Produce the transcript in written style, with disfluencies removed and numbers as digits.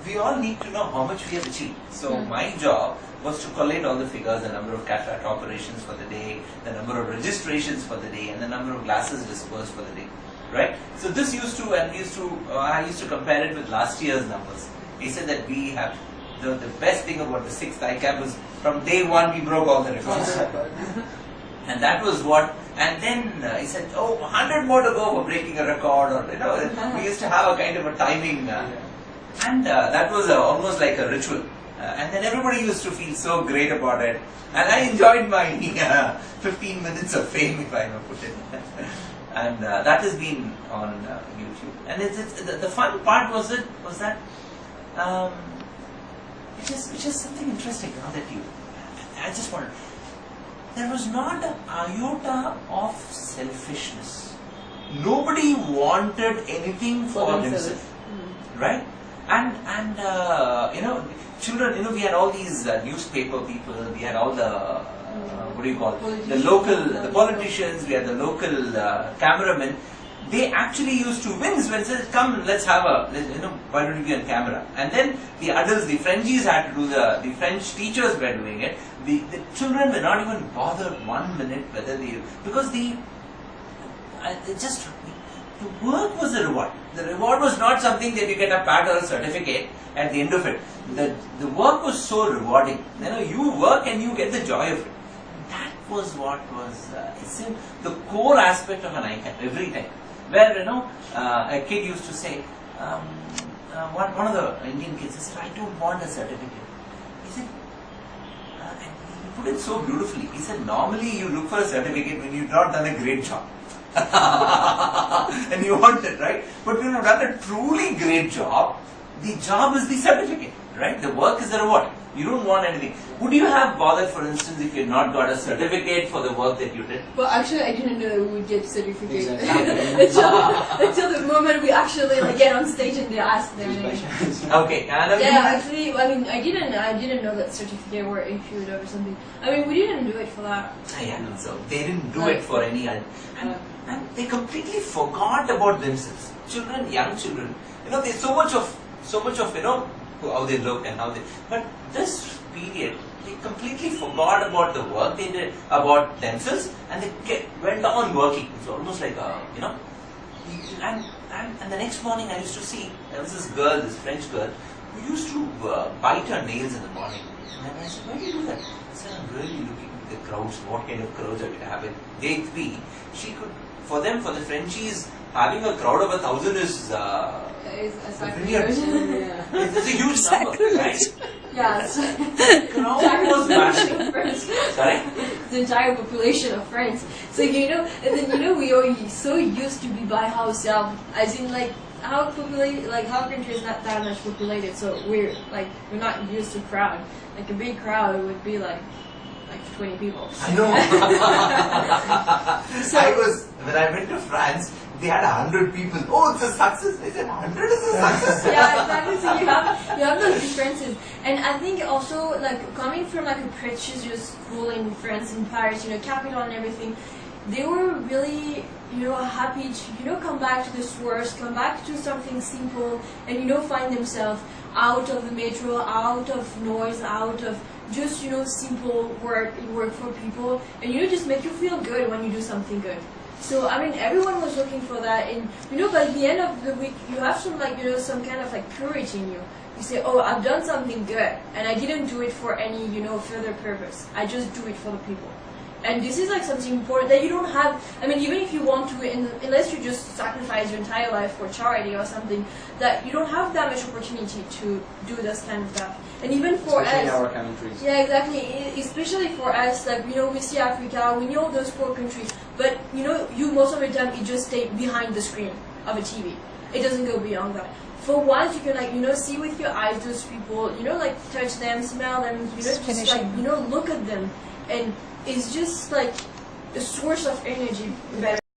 we all need to know how much we have achieved. So my job was to collate all the figures, the number of cataract operations for the day, the number of registrations for the day, and the number of glasses dispersed for the day. Right? So this used to, I used to compare it with last year's numbers. He said that we have, the best thing about the 6th ICAP was from day one we broke all the records. And that was what, and then he said, oh, 100 more to go for breaking a record, or we used to have a kind of a timing, and that was almost like a ritual. And then everybody used to feel so great about it, and I enjoyed my 15 minutes of fame, if I may put it. And that has been on YouTube. And the fun part was that which is something interesting now that I just wanted. There was not an iota of selfishness. Nobody wanted anything for themselves, right? And children. We had all these newspaper people. We had all the what do you call it? The politicians. We had the local cameramen. They actually used to win when said, "Come, let's have why don't you be on camera?" And then the adults, the Frenchies had to do the French teachers were doing it. The children were not even bothered 1 minute whether because the work was the reward. The reward was not something that you get a pat or a certificate at the end of it. The work was so rewarding. You work and you get the joy of it. That was what was the core aspect of an ICAP every time. Where a kid used to say, one of the Indian kids said, "I don't want a certificate." He said, and he put it so beautifully. He said, "Normally you look for a certificate when you've not done a great job." And you want it, right? But when you've done a truly great job, the job is the certificate, right? The work is the reward. You don't want anything. Would you have bothered, for instance, if you had not got a certificate for the work that you did? Well, actually, I didn't know that we would get certificate Exactly. until the moment we actually get on stage and they ask them. Okay. Actually, I didn't know that certificate were issued or something. We didn't do it for that. Yeah, so they didn't do it for any other. And they completely forgot about themselves. Children, young children, there's so much of how they look and how they. But this period, they completely forgot about the work they did, about themselves, and they went on working. It's almost like and the next morning I used to see there was this girl, this French girl, who used to bite her nails in the morning. And I said, "Why do you do that?" I said, "I'm really looking at the crowds. What kind of crowds are we going to have in day 3? She could, for the Frenchies, having a crowd of 1,000 is It's a huge number, right? Yes. The crowd was massive. Sorry? The entire population of France. So we are so used to be by ourselves, as in how country is not that much populated, so we're not used to crowd. Like a big crowd would be like 20 people. I know. When I went to France, they had 100 people. Oh, it's a success. They said 100 is a success. Yeah, exactly. So you have those differences, and I think also coming from a prestigious school in France, in Paris, capital and everything, they were really happy to come back to the source, come back to something simple, and find themselves out of the metro, out of noise, out of just simple work for people, and just make you feel good when you do something good. So everyone was looking for that, and by the end of the week you have some some kind of purity in you. You say, "Oh, I've done something good, and I didn't do it for any further purpose. I just do it for the people." And this is something important that you don't have. Even if you want to, unless you just sacrifice your entire life for charity or something, that you don't have that much opportunity to do this kind of stuff. And even for especially us, in our countries. yeah, exactly. Especially for us, we see Africa, we know those poor countries, but you most of the time you just stay behind the screen of a TV. It doesn't go beyond that. For once, you can see with your eyes those people, touch them, smell them, just look at them, and it's just a source of energy.